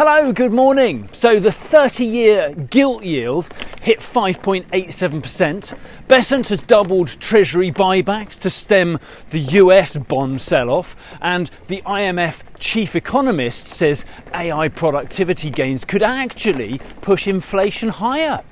Hello, good morning. So the 30-year gilt yield hit 5.87%. Besant has doubled Treasury buybacks to stem the US bond sell-off, and the IMF chief economist says AI productivity gains could actually push inflation higher.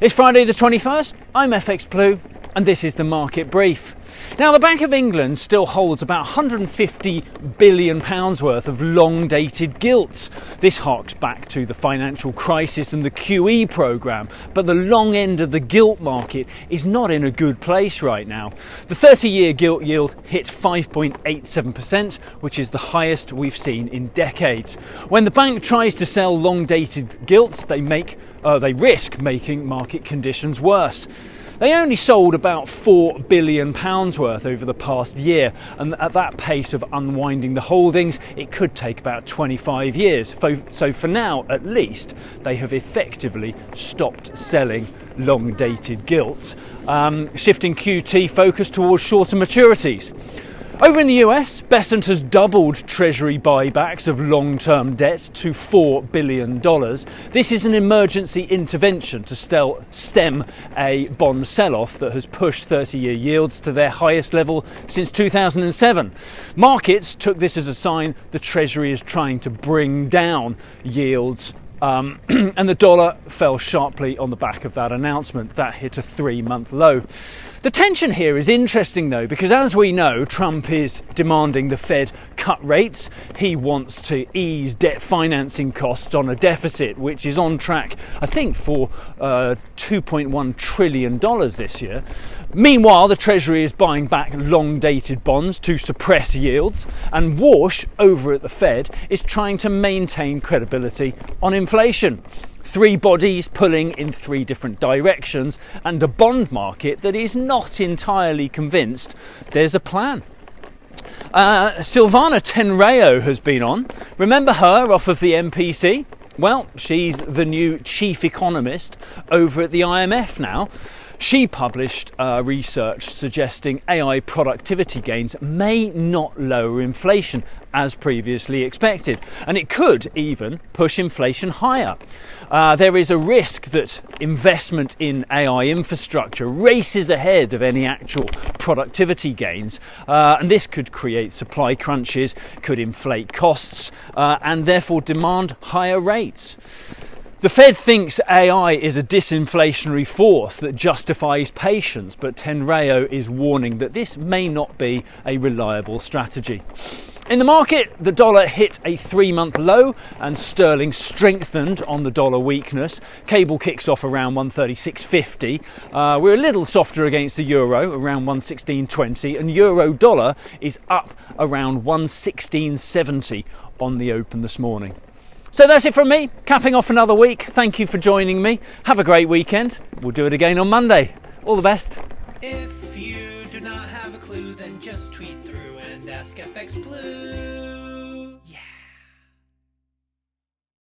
It's Friday the 21st. I'm FxPlew, and this is the market brief. Now, the Bank of England still holds about £150 billion worth of long-dated gilts. This harks back to the financial crisis and the QE programme, but the long end of the gilt market is not in a good place right now. The 30-year gilt yield hit 5.87%, which is the highest we've seen in decades. When the bank tries to sell long-dated gilts, they risk making market conditions worse. They only sold about £4 billion worth over the past year, and at that pace of unwinding the holdings, it could take about 25 years. So for now, at least, they have effectively stopped selling long-dated gilts, shifting QT focus towards shorter maturities. Over in the US, Besant has doubled Treasury buybacks of long-term debt to $4 billion. This is an emergency intervention to stem a bond sell-off that has pushed 30-year yields to their highest level since 2007. Markets took this as a sign the Treasury is trying to bring down yields, and the dollar fell sharply on the back of that announcement. That hit a 3-month low. The tension here is interesting though, because as we know, Trump is demanding the Fed cut rates. He wants to ease debt financing costs on a deficit, which is on track, I think, for $2.1 trillion this year. Meanwhile, the Treasury is buying back long-dated bonds to suppress yields, and Warsh, over at the Fed, is trying to maintain credibility on inflation. Three bodies pulling in three different directions, and a bond market that is not entirely convinced there's a plan. Silvana Tenreyro has been on. Remember her off of the MPC? Well, she's the new chief economist over at the IMF now. She published research suggesting AI productivity gains may not lower inflation as previously expected, and it could even push inflation higher. There is a risk that investment in AI infrastructure races ahead of any actual productivity gains, and this could create supply crunches, could inflate costs, and therefore demand higher rates. The Fed thinks AI is a disinflationary force that justifies patience, but Tenreyro is warning that this may not be a reliable strategy. In the market, the dollar hit a 3-month low and sterling strengthened on the dollar weakness. Cable kicks off around 136.50. We're a little softer against the euro, around 116.20, and euro dollar is up around 116.70 on the open this morning. So that's it from me, capping off another week. Thank you for joining me. Have a great weekend. We'll do it again on Monday. All the best. If you do not have a clue, then just tweet through and ask FxPlew.